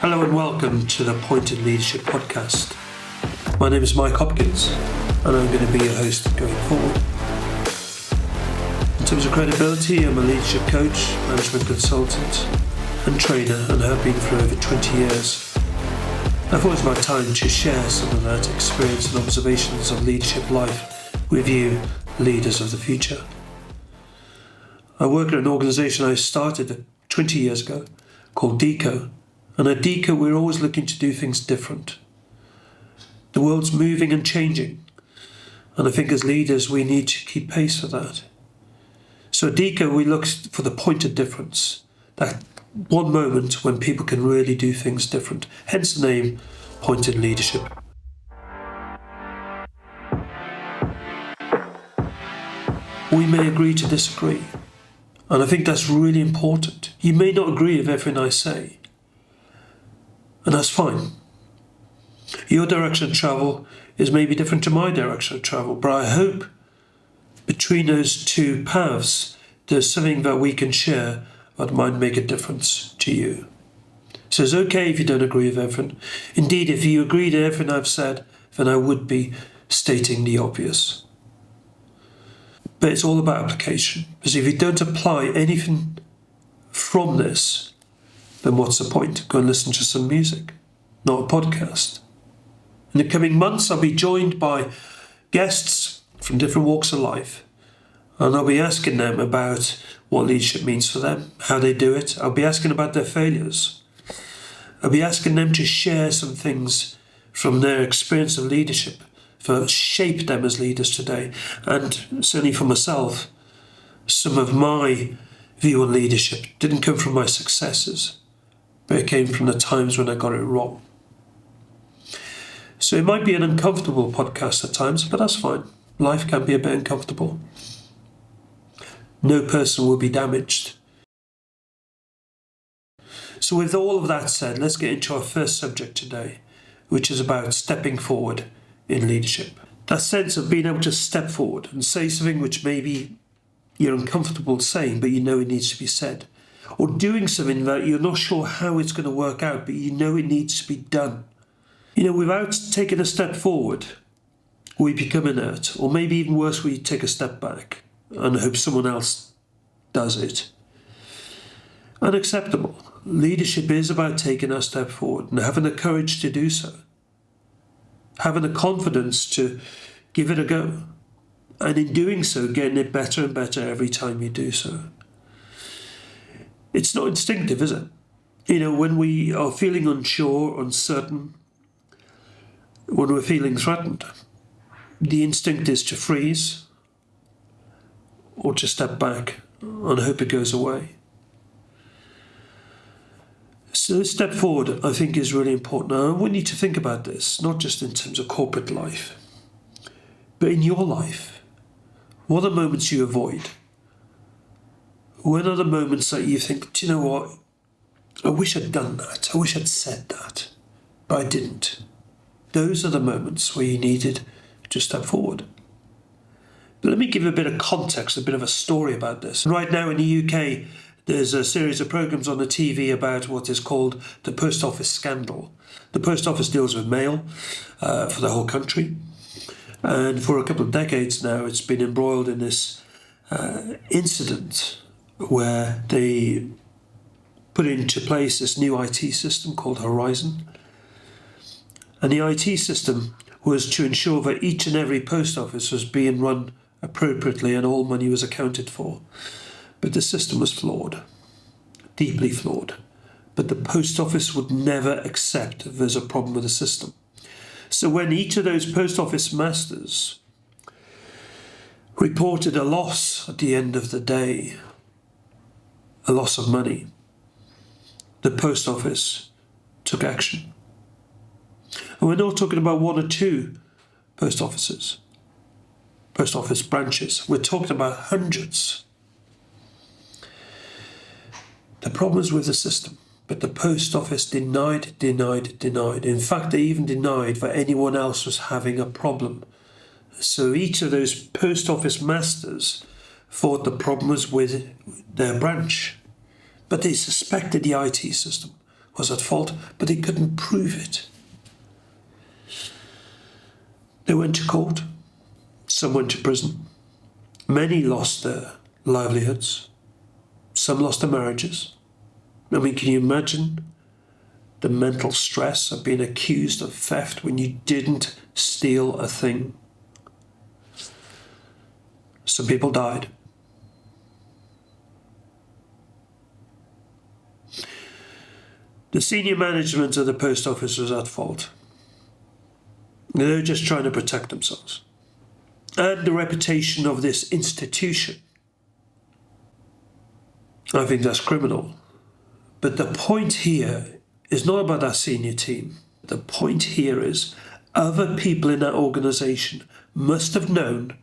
Hello and welcome to the Pointed Leadership Podcast. My name is Mike Hopkins and I'm going to be your host going forward. In terms of credibility, I'm a leadership coach, management consultant and trainer and have been for over 20 years. I've always my time to share some of that experience and observations of leadership life with you, leaders of the future. I work at an organisation I started 20 years ago called DECO. And at DECO, we're always looking to do things different. The world's moving and changing. And I think as leaders, we need to keep pace with that. So at DECO, we look for the pointed difference. That one moment when people can really do things different. Hence the name, Pointed Leadership. We may agree to disagree. And I think that's really important. You may not agree with everything I say. And that's fine. Your direction of travel is maybe different to my direction of travel, but I hope between those two paths, there's something that we can share that might make a difference to you. So it's okay if you don't agree with everything. Indeed, if you agree to everything I've said, then I would be stating the obvious. But it's all about application. Because if you don't apply anything from this, then what's the point? Go and listen to some music, not a podcast. In the coming months, I'll be joined by guests from different walks of life. And I'll be asking them about what leadership means for them, how they do it. I'll be asking about their failures. I'll be asking them to share some things from their experience of leadership that shaped them as leaders today. And certainly for myself, some of my view on leadership didn't come from my successes, but it came from the times when I got it wrong. So it might be an uncomfortable podcast at times, but that's fine. Life can be a bit uncomfortable. No person will be damaged. So with all of that said, let's get into our first subject today, which is about stepping forward in leadership. That sense of being able to step forward and say something which maybe you're uncomfortable saying, but you know it needs to be said. Or doing something that you're not sure how it's going to work out, but you know it needs to be done. Without taking a step forward, we become inert. Or maybe even worse, we take a step back and hope someone else does it. Unacceptable. Leadership is about taking a step forward and having the courage to do so. Having the confidence to give it a go. And in doing so, getting it better and better every time you do so. It's not instinctive, is it? When we are feeling unsure, uncertain, when we're feeling threatened, the instinct is to freeze or to step back and hope it goes away. So this step forward, I think, is really important. Now, we need to think about this, not just in terms of corporate life, but in your life. What are the moments you avoid? When are the moments that you think, do you know what? I wish I'd done that. I wish I'd said that, but I didn't. Those are the moments where you needed to step forward. But let me give a bit of context, a bit of a story about this. Right now in the UK, there's a series of programmes on the TV about what is called the post office scandal. The post office deals with mail for the whole country. And for a couple of decades now, it's been embroiled in this incident where they put into place this new IT system called Horizon. And the IT system was to ensure that each and every post office was being run appropriately and all money was accounted for. But the system was flawed, deeply flawed. But the post office would never accept if there's a problem with the system. So when each of those post office masters reported a loss at the end of the day, a loss of money, the post office took action. And we're not talking about one or two post office branches. We're talking about hundreds. The problem is with the system, but the post office denied. In fact, they even denied that anyone else was having a problem. So each of those post office masters thought the problem was with their branch. But they suspected the IT system was at fault, but they couldn't prove it. They went to court. Some went to prison. Many lost their livelihoods. Some lost their marriages. I mean, can you imagine the mental stress of being accused of theft when you didn't steal a thing? Some people died. The senior management of the post office was at fault. They were just trying to protect themselves. And the reputation of this institution. I think that's criminal. But the point here is not about that senior team. The point here is other people in that organisation must have known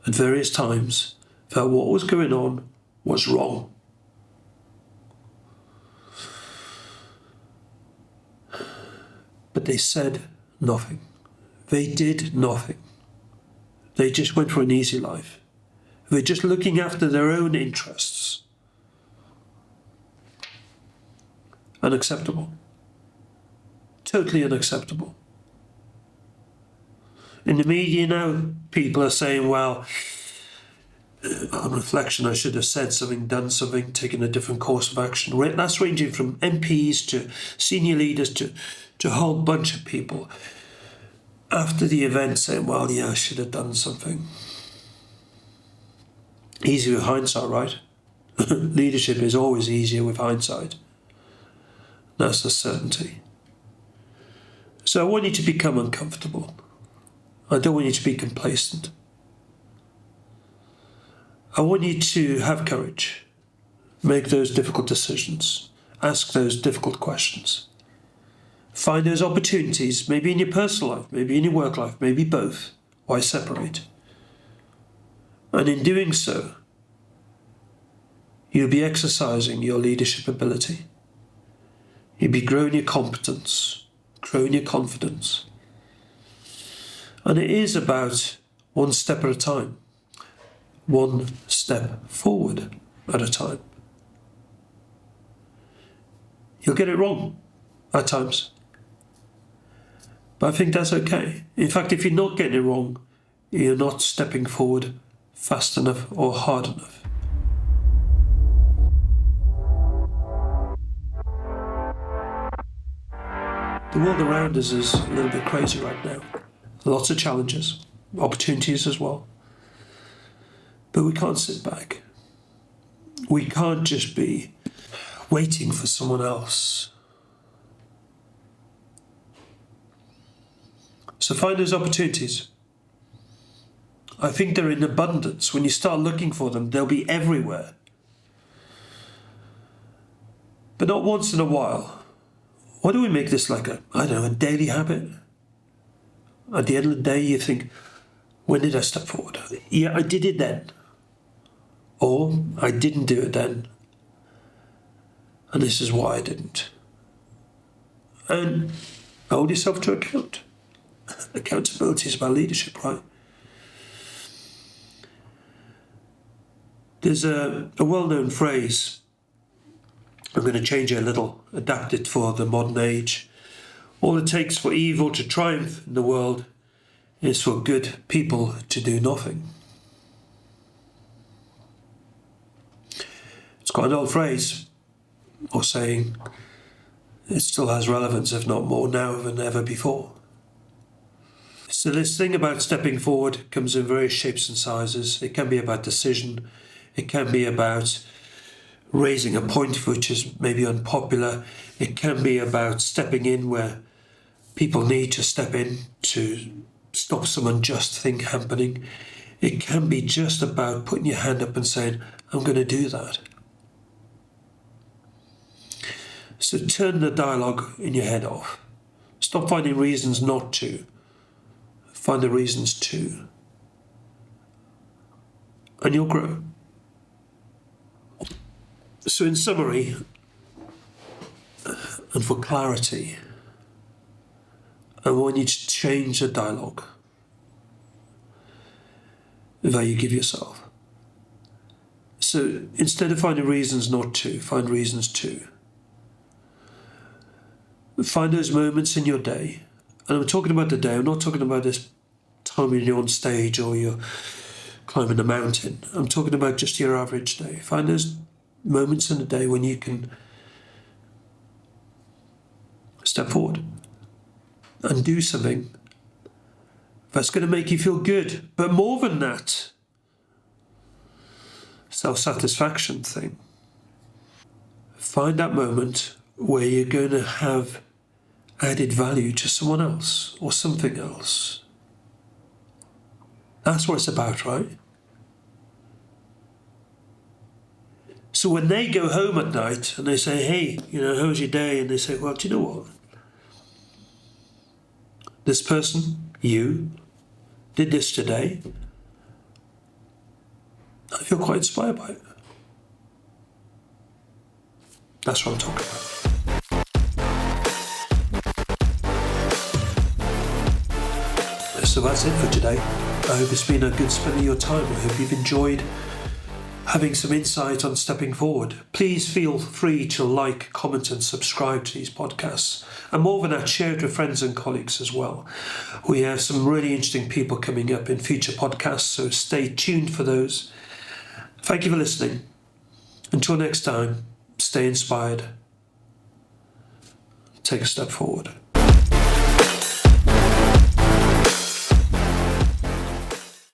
at various times that what was going on was wrong. But they said nothing. They did nothing. They just went for an easy life. They're just looking after their own interests. Unacceptable. Totally unacceptable. In the media now, people are saying, well, on reflection, I should have said something, done something, taken a different course of action. That's ranging from MPs to senior leaders to a whole bunch of people. After the event saying, well, yeah, I should have done something. Easy with hindsight, right? Leadership is always easier with hindsight. That's the certainty. So I want you to become uncomfortable. I don't want you to be complacent. I want you to have courage. Make those difficult decisions. Ask those difficult questions. Find those opportunities, maybe in your personal life, maybe in your work life, maybe both. Why separate? And in doing so, you'll be exercising your leadership ability. You'll be growing your competence, growing your confidence. And it is about one step at a time. One step forward at a time. You'll get it wrong at times. But I think that's okay. In fact, if you're not getting it wrong, you're not stepping forward fast enough or hard enough. The world around us is a little bit crazy right now. Lots of challenges, opportunities as well. But we can't sit back. We can't just be waiting for someone else. So find those opportunities. I think they're in abundance. When you start looking for them, they'll be everywhere. But not once in a while. Why don't we make this like a daily habit? At the end of the day, you think, when did I step forward? Yeah, I did it then. Or I didn't do it then. And this is why I didn't. And hold yourself to account. Accountability is about leadership, right? There's a well-known phrase. I'm going to change it a little, adapt it for the modern age. All it takes for evil to triumph in the world is for good people to do nothing. It's quite an old phrase, or saying. It still has relevance, if not more now than ever before. So this thing about stepping forward comes in various shapes and sizes. It can be about decision. It can be about raising a point which is maybe unpopular. It can be about stepping in where people need to step in to stop some unjust thing happening. It can be just about putting your hand up and saying, I'm going to do that. So turn the dialogue in your head off. Stop finding reasons not to. Find the reasons to. And you'll grow. So in summary, and for clarity, I want you to change the dialogue that you give yourself. So instead of finding reasons not to, find reasons to. Find those moments in your day. And I'm talking about the day, I'm not talking about this time when you're on stage or you're climbing a mountain. I'm talking about just your average day. Find those moments in the day when you can step forward and do something that's going to make you feel good. But more than that, self-satisfaction thing. Find that moment where you're going to have added value to someone else or something else. That's what it's about, right? So when they go home at night and they say, hey, how was your day? And they say, well, do you know what? This person, you, did this today. I feel quite inspired by it. That's what I'm talking about. So that's it for today. I hope it's been a good spend of your time. I hope you've enjoyed having some insight on stepping forward. Please feel free to like, comment and subscribe to these podcasts. And more than that, share it with friends and colleagues as well. We have some really interesting people coming up in future podcasts, so stay tuned for those. Thank you for listening. Until next time, stay inspired. Take a step forward.